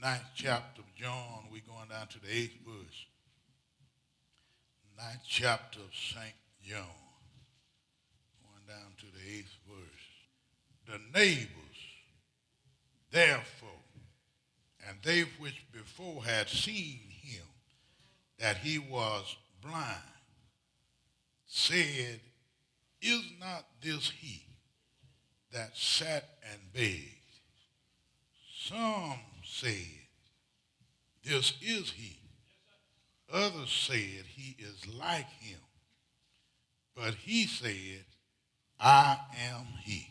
ninth chapter of John. We're going down to the 8th verse. Ninth chapter of St. John. Going down to the 8th verse. The neighbors, therefore, and they which before had seen him, that he was blind, said, Is not this he that sat and begged? Some said, This is he. Others said, He is like him. But he said, I am he.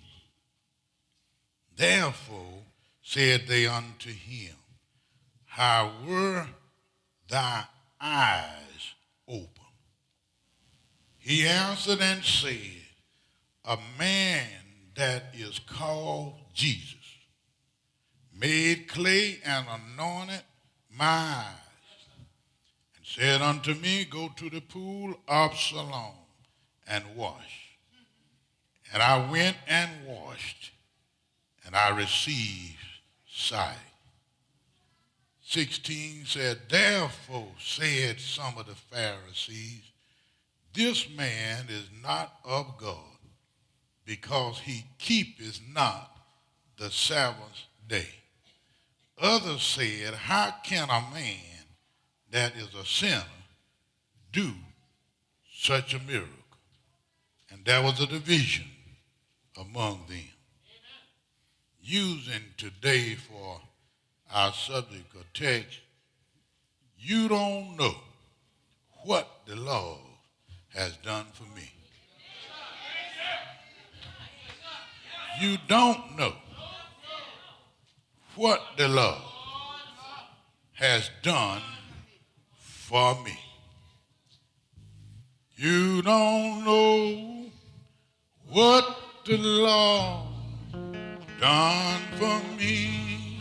Therefore said they unto him, How were thy eyes open? He answered and said, A man that is called Jesus made clay and anointed my eyes, and said unto me, Go to the pool of Siloam and wash. And I went and washed, and I received sight. 16 said, Therefore said some of the Pharisees, This man is not of God, because he keepeth not the Sabbath day. Others said, How can a man that is a sinner do such a miracle? And there was a division among them. Amen. Using today for our subject or text, you don't know what the Lord has done for me. You don't know what the Lord has done for me. You don't know what the Lord done for me,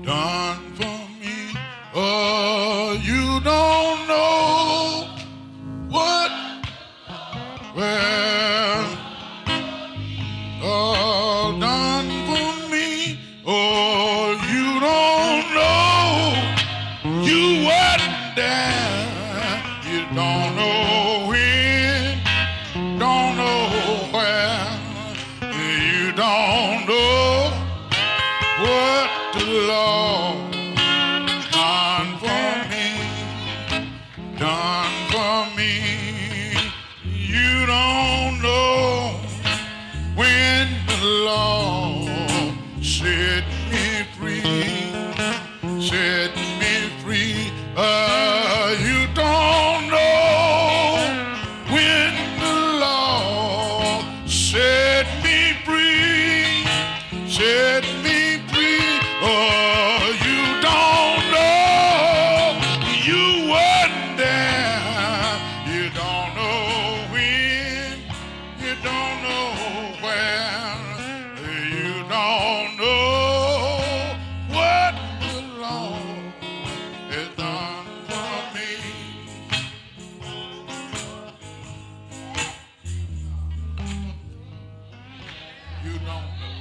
done for me. Oh, you don't know what, well, all done for me. Oh, you don't know, you wasn't there. You don't know when, don't know where. You don't know what the Lord done for me, done for me. You don't know when the Lord set me free, set me free. You don't know when the Lord set me free, set me free. Oh, you don't know, you weren't there. You don't know when, you don't know where. You don't know what the Lord has done for me. You don't know.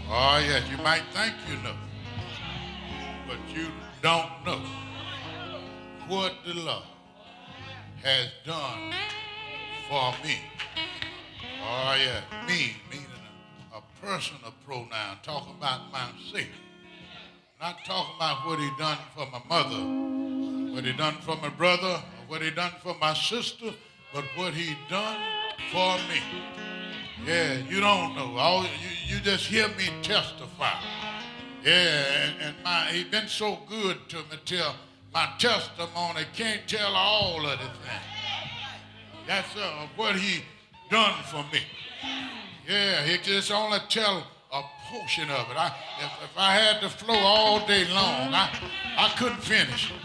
Oh, yes, you might think you know, but you don't know what the Lord has done for me. Oh, yeah, me, meaning a personal pronoun, talking about myself. Not talking about what he done for my mother, what he done for my brother, or what he done for my sister, but what he done for me. Yeah, you don't know. You just hear me testify. Yeah, and he been so good to me till my testimony can't tell all of the things. That's what he done for me. Yeah, he just only tell a portion of it. If I had to flow all day long, I couldn't finish it.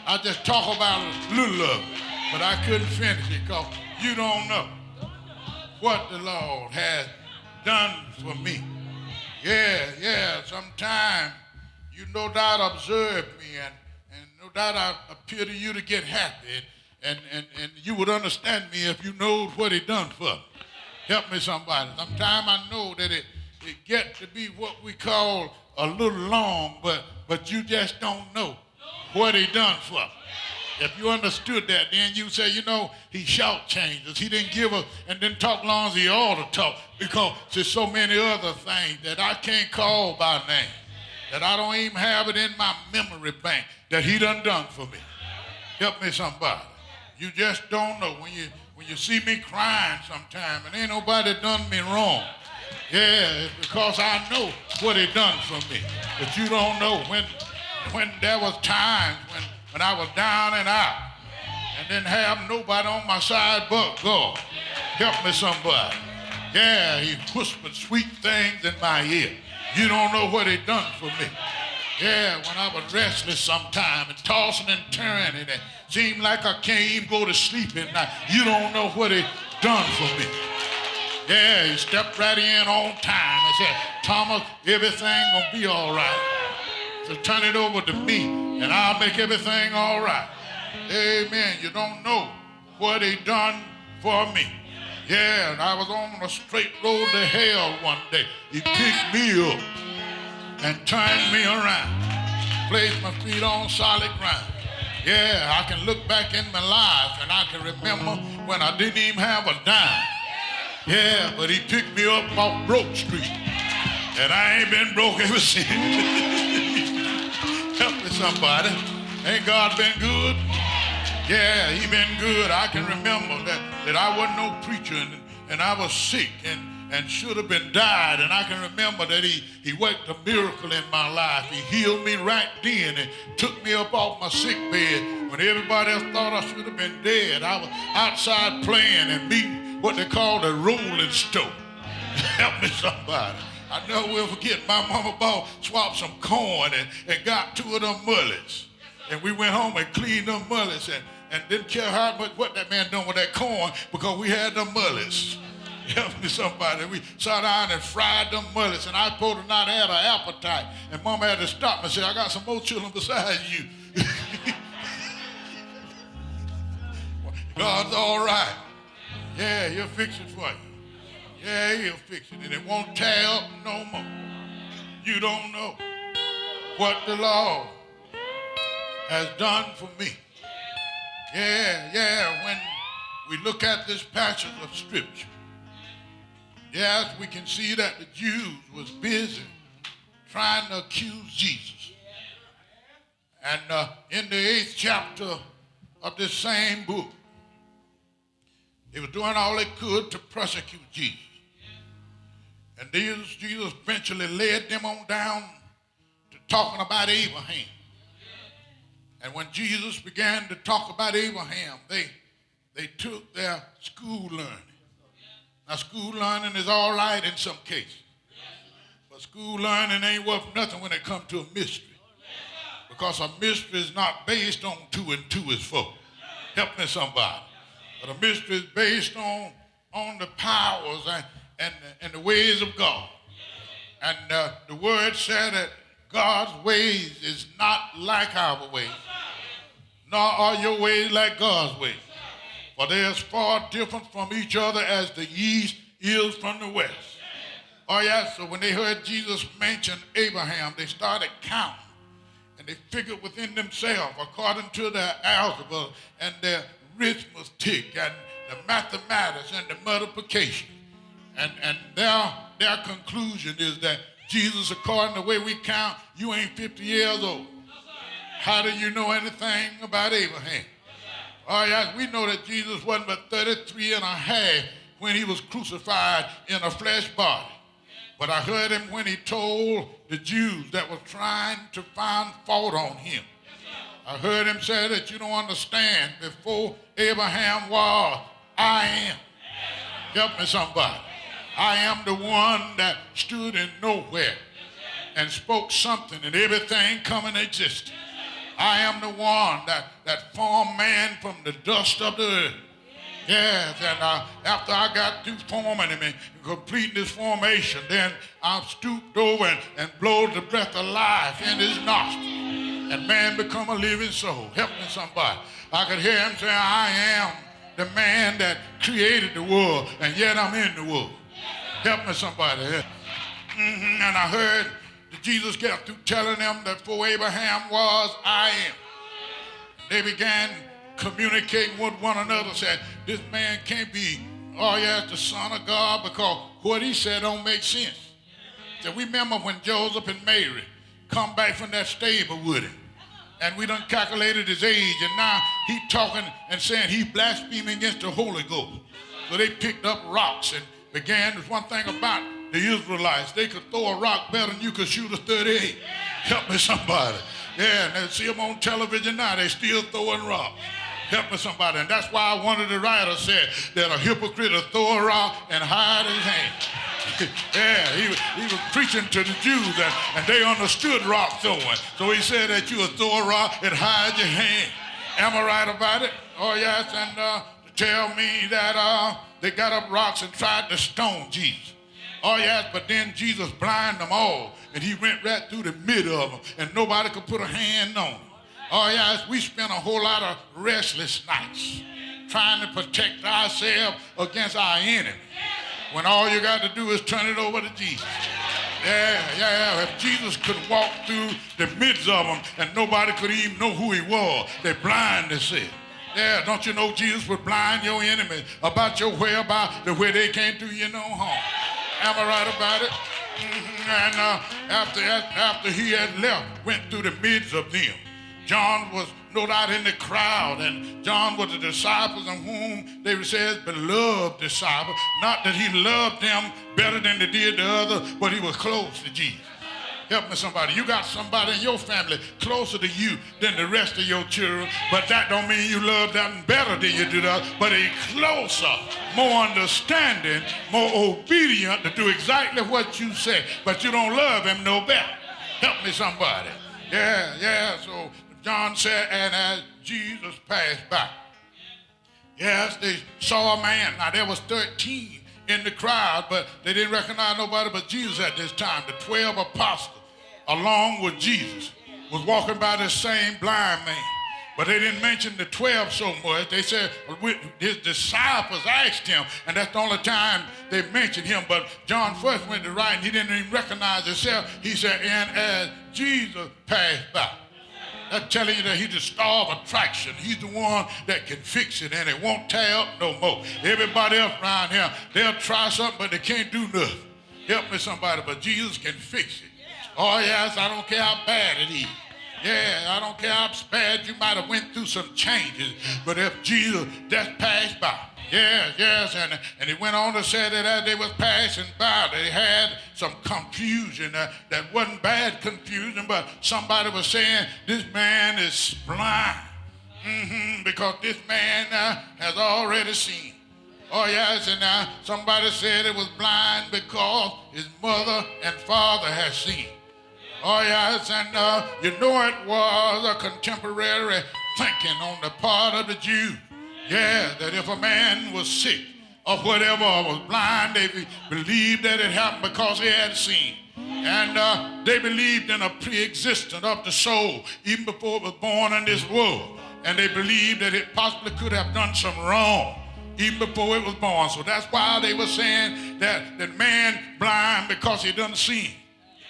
I just talk about a little of it, but I couldn't finish it because you don't know what the Lord has done for me. Yeah, sometimes you no doubt observe me and no doubt I appear to you to get happy and you would understand me if you know what he done for me. Help me somebody. Sometimes I know that it get to be what we call a little long, but you just don't know what he done for us. If you understood that, then you say, you know, he shortchanged us. He didn't give us and didn't talk long as he ought to talk, because there's so many other things that I can't call by name, that I don't even have it in my memory bank that he done for me. Help me, somebody. You just don't know. When you see me crying sometime and ain't nobody done me wrong, yeah, it's because I know what he done for me. But you don't know when there was times when I was down and out and didn't have nobody on my side but God. Help me, somebody. Yeah, he whispered sweet things in my ear. You don't know what he done for me. Yeah, when I was restless sometime and tossing and turning and it seemed like I can't even go to sleep at night. You don't know what he done for me. Yeah, he stepped right in on time and said, Thomas, everything gonna be all right. So turn it over to me and I'll make everything all right. Amen. You don't know what he done for me. Yeah, and I was on a straight road to hell one day. He picked me up and turned me around, placed my feet on solid ground. Yeah, I can look back in my life and I can remember when I didn't even have a dime. Yeah, but he picked me up off Broke Street, and I ain't been broke ever since. Help me, somebody. Ain't God been good? Yeah, he been good. I can remember that I wasn't no preacher and I was sick and should have been died. And I can remember that he worked a miracle in my life. He healed me right then and took me up off my sick bed when everybody else thought I should have been dead. I was outside playing and beating what they call a rolling stone. Help me, somebody. I never will forget my mama swapped some corn and got 2 of them mullets. And we went home and cleaned them mullets and didn't care how much what that man done with that corn because we had them mullets. Help me, somebody. We sat down and fried them mullets, and I supposed to not have an appetite. And Mama had to stop me and say, I got some more children besides you. God's all right. Yeah, he'll fix it for you. Yeah, he'll fix it, and it won't tear up no more. You don't know what the Lord has done for me. Yeah, when we look at this passage of Scripture, yes, we can see that the Jews was busy trying to accuse Jesus. And in the 8th chapter of this same book, they were doing all they could to persecute Jesus. And Jesus eventually led them on down to talking about Abraham. And when Jesus began to talk about Abraham, they took their school learning. Now, school learning is all right in some cases. But school learning ain't worth nothing when it comes to a mystery. Because a mystery is not based on 2 and 2 is 4. Help me, somebody. But a mystery is based on the powers and the ways of God. And the word said that God's ways is not like our ways, nor are your ways like God's ways. For they are far different from each other as the east is from the west. Oh yeah, so when they heard Jesus mention Abraham, they started counting. And they figured within themselves, according to their algebra and their arithmetic and the mathematics and the multiplication. And their conclusion is that Jesus, according to the way we count, you ain't 50 years old. How do you know anything about Abraham? Oh, yes, we know that Jesus wasn't but 33 and a half when he was crucified in a flesh body. But I heard him when he told the Jews that were trying to find fault on him. I heard him say that you don't understand. Before Abraham was, I am. Help me, somebody. I am the one that stood in nowhere and spoke something and everything come into existence. I am the one that formed man from the dust of the earth. Yes, and after I got through forming him and completing this formation, then I stooped over and blowed the breath of life in his nostrils. And man become a living soul. Help me, somebody. I could hear him say, I am the man that created the world, and yet I'm in the world. Help me, somebody. And I heard the Jesus got through telling them that before Abraham was, I am. They began communicating with one another, said, this man can't be, the Son of God, because what he said don't make sense. So we remember when Joseph and Mary come back from that stable with him, and we done calculated his age, and now he talking and saying he blaspheming against the Holy Ghost. So they picked up rocks and began. There's one thing about the Israelites, they could throw a rock better than you could shoot a 38. Help me somebody. Yeah, and they see them on television now, they still throwing rocks. Help me somebody. And that's why one of the writers said that a hypocrite will throw a rock and hide his hand. Yeah, he was preaching to the Jews, and they understood rock throwing. So he said that you will throw a rock and hide your hand. Am I right about it? Oh, yes, and tell me that they got up rocks and tried to stone Jesus. Oh, yes, but then Jesus blinded them all, and he went right through the middle of them, and nobody could put a hand on him. Oh, yes, we spent a whole lot of restless nights trying to protect ourselves against our enemy, when all you got to do is turn it over to Jesus. Yeah. If Jesus could walk through the midst of them and nobody could even know who he was, they're blind, they said. Yeah, don't you know Jesus would blind your enemy about your whereabouts to where they can't do you no harm? Am I right about it? And after he had left, went through the midst of them, John was no doubt in the crowd, and John was the disciples of whom they said beloved disciple. Not that he loved them better than they did the other, but he was close to Jesus. Help me somebody. You got somebody in your family closer to you than the rest of your children, but that don't mean you love them better than you do the other, but he's closer, more understanding, more obedient to do exactly what you say, but you don't love him no better. Help me somebody. Yeah, so John said, and as Jesus passed by, yes, they saw a man. Now, there was 13 in the crowd, but they didn't recognize nobody but Jesus at this time. The 12 apostles, along with Jesus, was walking by this same blind man. But they didn't mention the 12 so much. They said his disciples asked him, and that's the only time they mentioned him. But John first went to write, and he didn't even recognize himself. He said, and as Jesus passed by. That's telling you that he's the star of attraction. He's the one that can fix it, and it won't tear up no more. Everybody else around here, they'll try something, but they can't do nothing. Help me somebody, but Jesus can fix it. Oh, yes, I don't care how bad it is. Yeah, I don't care how bad you might have went through some changes, but if Jesus just passed by. Yes, and he went on to say that as they was passing by, they had some confusion. That wasn't bad confusion, but somebody was saying, this man is blind, because this man has already seen. Oh, yes, and somebody said it was blind because his mother and father had seen. Oh, yes, and you know it was a contemporary thinking on the part of the Jews. Yeah, that if a man was sick or whatever, or was blind, they believed that it happened because he had seen. And they believed in a pre-existence of the soul even before it was born in this world. And they believed that it possibly could have done some wrong even before it was born. So that's why they were saying that man blind because he doesn't see.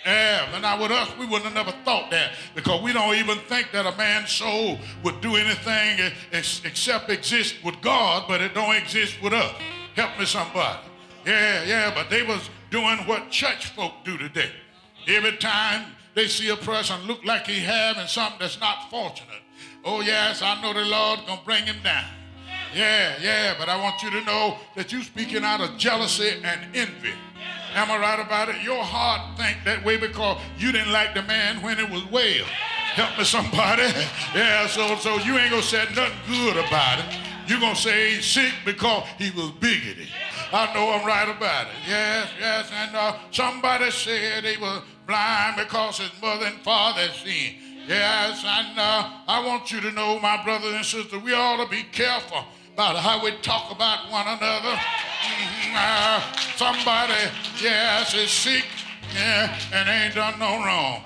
Yeah, but now with us, we wouldn't have never thought that, because we don't even think that a man's soul would do anything except exist with God, but it don't exist with us. Help me somebody. Yeah, but they was doing what church folk do today. Every time they see a person look like he having something that's not fortunate, oh yes, I know the Lord gonna bring him down. Yeah, but I want you to know that you speaking out of jealousy and envy. Am I right about it? Your heart think that way because you didn't like the man when it was well. Help me somebody. Yeah, so you ain't gonna say nothing good about it. You're gonna say he's sick because he was bigoted. I know I'm right about it. Yes, and somebody said he was blind because his mother and father had sinned. Yes, and I want you to know, my brothers and sisters, we ought to be careful about how we talk about one another. Somebody, yes, is sick, and ain't done no wrong.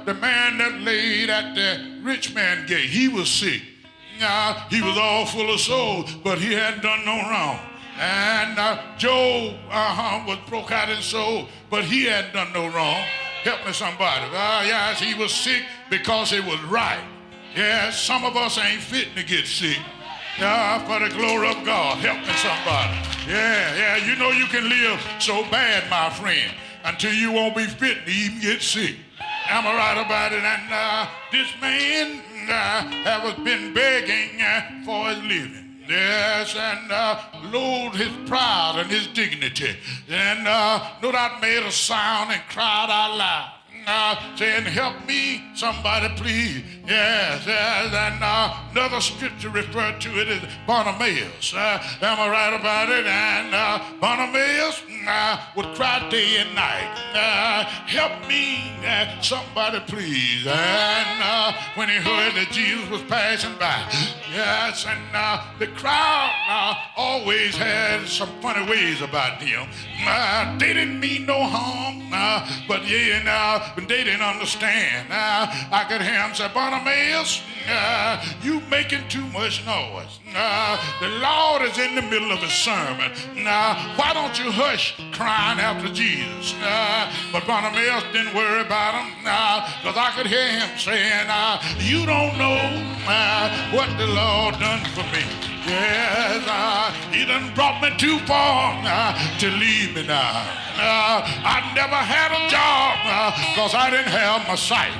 The man that laid at the rich man gate, he was sick. He was all full of souls, but he hadn't done no wrong. And Job was broke out in soul, but he hadn't done no wrong. Help me somebody. Yes, he was sick because it was right. Yes, some of us ain't fitting to get sick. For the glory of God. Help me somebody. Yeah, you know you can live so bad, my friend, until you won't be fit to even get sick. Am I right about it? And this man has been begging for his living. Yes, and Lord, his pride and his dignity. And no doubt made a sound and cried out loud. Saying, help me, somebody please. Yes, and another scripture referred to it as Bartimaeus. Am I right about it? And Bartimaeus would cry day and night, help me, somebody please. And when he heard that Jesus was passing by, yes, and the crowd always had some funny ways about him. They didn't mean no harm, but they didn't understand. I could hear him say, Bartimaeus, you making too much noise. The Lord is in the middle of his sermon. Why don't you hush crying after Jesus? But Bartimaeus didn't worry about him, because I could hear him saying, you don't know what the Lord done for me. Yes, he done brought me too far to leave me now. I never had a job because I didn't have my sight.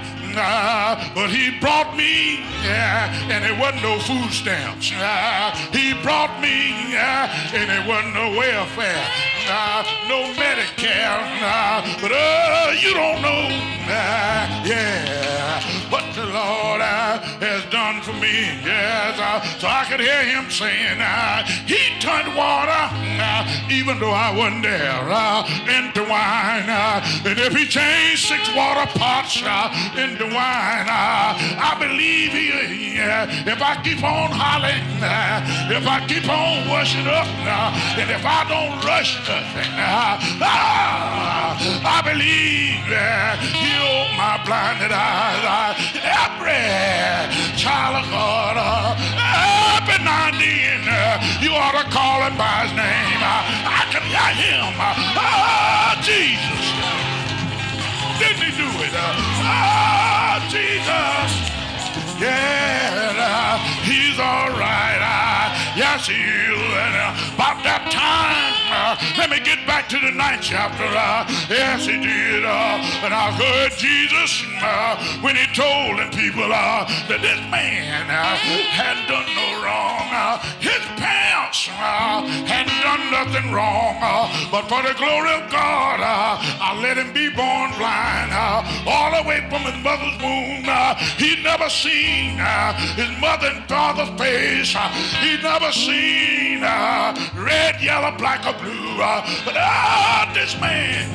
But he brought me, and it wasn't no food stamps. He brought me, and it wasn't no welfare, no Medicare. But you don't know, what the Lord has done for me. Yes, so I could hear him saying, he turned water, even though I wasn't there, into wine. And if he changed 6 water pots into wine, I believe if I keep on hollering, if I keep on washing up, and if I don't rush nothing, I believe he'll open my blinded eyes. Every child of God, every now and then, you ought to call him by his name. I can hear him. Jesus. Didn't he do it? Jesus. Yeah, he's all right. Yes, he is. And about that time, let me get back to the 9th chapter. Yes, he did. And I heard Jesus when he told the people that this man hadn't done no wrong. His parents hadn't done nothing wrong. But for the glory of God, I let him be born blind. All the way from his mother's womb, he'd never seen his mother and father's face. He'd never seen red, yellow, black, or blue. But this man,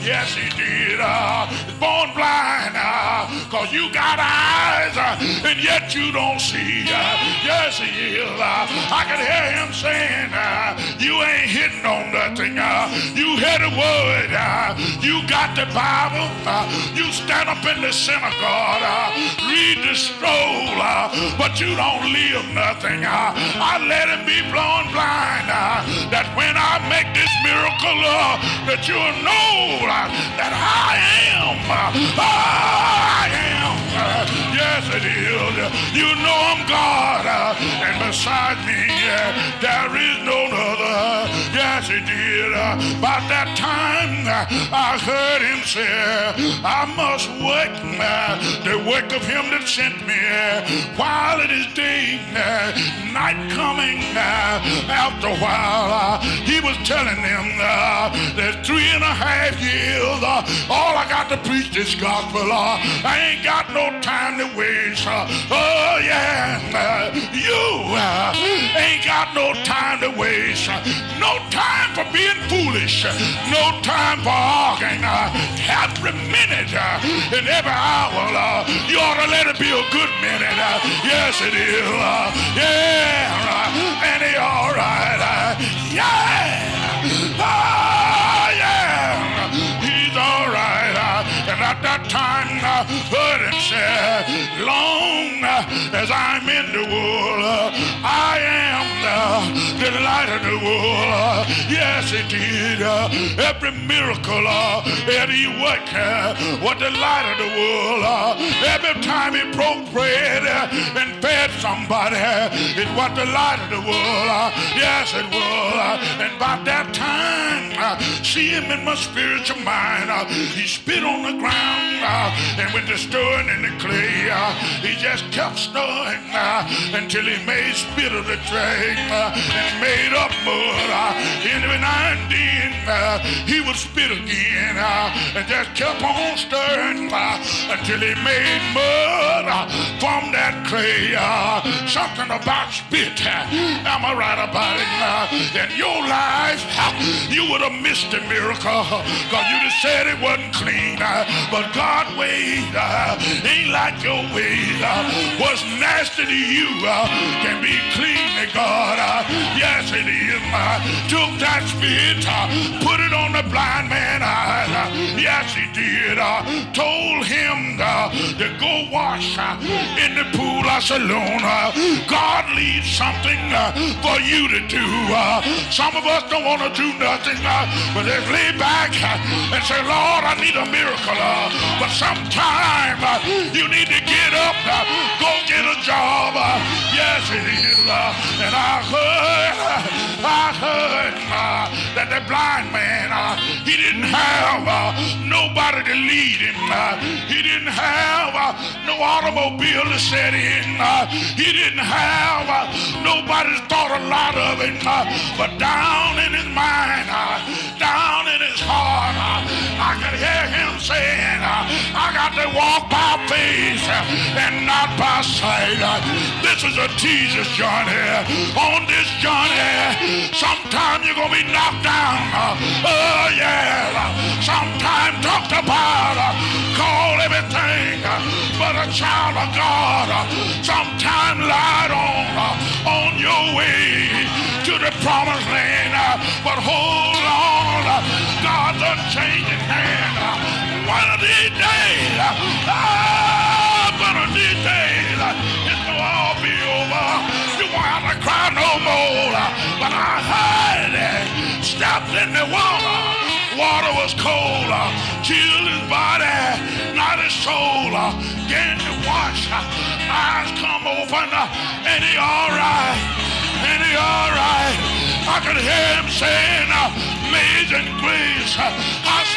yes, he did. He's born blind because you got eyes and yet you don't see. Yes, he is. I can hear him saying, you ain't hitting on nothing. You hear the word. You got the Bible. You stand up in the synagogue, read the scroll, but you don't live nothing. I let him be blown blind, that when I make this miracle, that you'll know that I am. Yes, it is. You know I'm God, and beside me, there is no other. Yes, he did. About that time, I heard him say, I must work the work of him that sent me while it is day, night coming. After a while, he was telling them that 3.5 years, all I got to preach this gospel. I ain't got no time to waste. Oh yeah, you ain't got no time to waste. No time for being foolish. No time for arguing. Every minute and every hour, you ought to let it be a good minute. Yes, it is. Yeah, and he all right. Yeah. Yeah. He's all right. And at that time, I heard him said, long as I'm in the world, I am the light of the world. Yes, he did. Every miracle that he worked was the light of the world. Every time he broke bread and fed somebody, it was the light of the world. Yes, it was. And by that time, see him in my spiritual mind. He spit on the ground and went to stirring in the clay. He just kept stirring until he made spit of the clay and made up mud. And every now and then he would spit again and just kept on stirring until he made mud from that clay. Something about spit. Am I right about it? In your life, you would have missed the miracle because you just said it wasn't clean. But God's ways ain't like your ways. What's nasty to you can be clean to God. Yes, it is. Took that spit, put it on the blind man's eyes. Yes, he did. Told him to go wash in the pool of Siloam. God leaves something for you to do. Some of us don't want to do nothing, but just lay back and say, Lord, I need a miracle. But sometime you need to get up, go get a job. Yes, it is. And I heard that the blind man, he didn't have nobody to lead him. He didn't have no automobile to set in. He didn't have nobody that thought a lot of it. But down in his mind, down in his heart, I could hear him saying, I got to walk by faith and not by sight. This is a Jesus journey. On this journey, sometimes you're going to be knocked down. Oh, yeah. Sometimes talked about, call everything but a child of God. Sometimes lied on your way to the promised land. But hold on, God's unchanging hand. One of these days, one of these days, it's going to all be over. You won't have to cry no more. But I heard it, stepped in the water. Water was cold, chilled his body, not his soul. Began to wash, eyes come open, and he all right, and he all right. I could hear him saying, amazing grace, how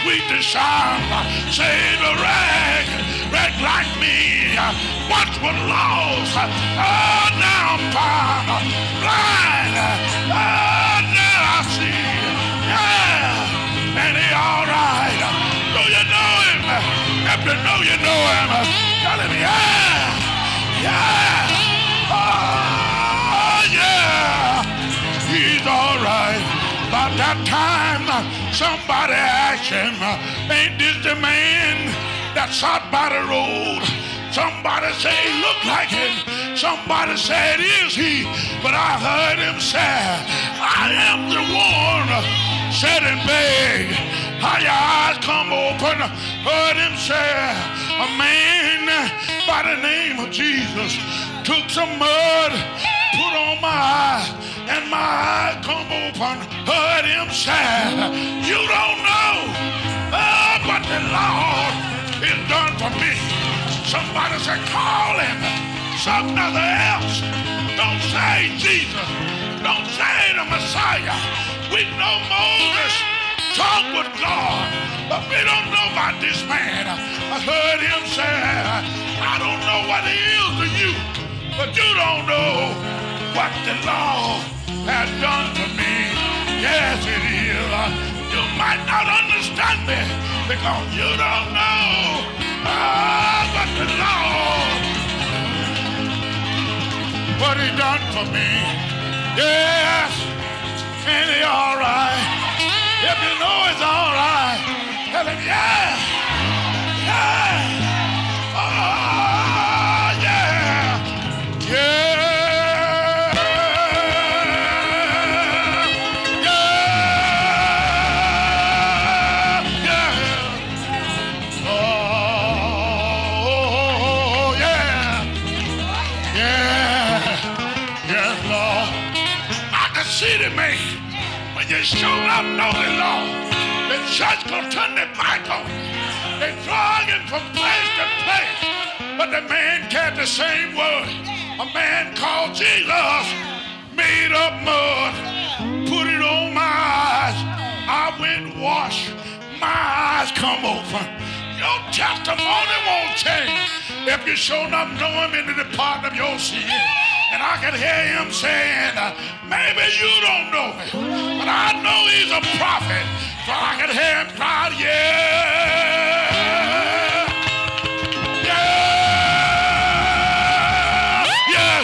sweet the sound, save a rag like me. Once was lost, oh, now I'm found, blind, oh, now I see, yeah. And he all right. Do you know him? If you know you know him, tell him, yeah, yeah, oh, yeah. He's all right. About that time, somebody asked him, ain't this the man that sat by the road? Somebody say, look like him. Somebody said, is he? But I heard him say, I am the one. Said and beg, how your eyes come open. Heard him say, a man by the name of Jesus took some mud, put on my eyes, and my eyes come open. Heard him say, you don't know what the Lord has done for me. Somebody said, call him something other else. Don't say Jesus. Don't say the Messiah. We know Moses talked with God, but we don't know about this man. I heard him say, I don't know what he is to you, but you don't know what the Lord has done for me. Yes, it is. You might not understand me because you don't know what the Lord, what he done for me. Yes. And he all right. If you know it's all right, tell him, yeah, yeah, oh, yeah, yeah, yeah, yeah, oh, you sure enough know the law, the church gonna turn their back on him. They drag him from place to place. But the man carried the same word. A man called Jesus made up mud, put it on my eyes. I went wash, my eyes come open. Your testimony won't change if you sure enough know him in the department of your sin. And I can hear him saying, maybe you don't know him, but I know he's a prophet. So I can hear him cry, yeah, yeah, yeah.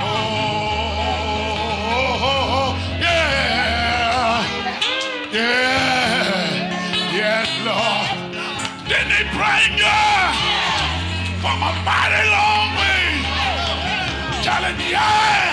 Oh, yeah, yeah, yes, Lord. Didn't he bring you from a mighty long way? Telling you, yeah.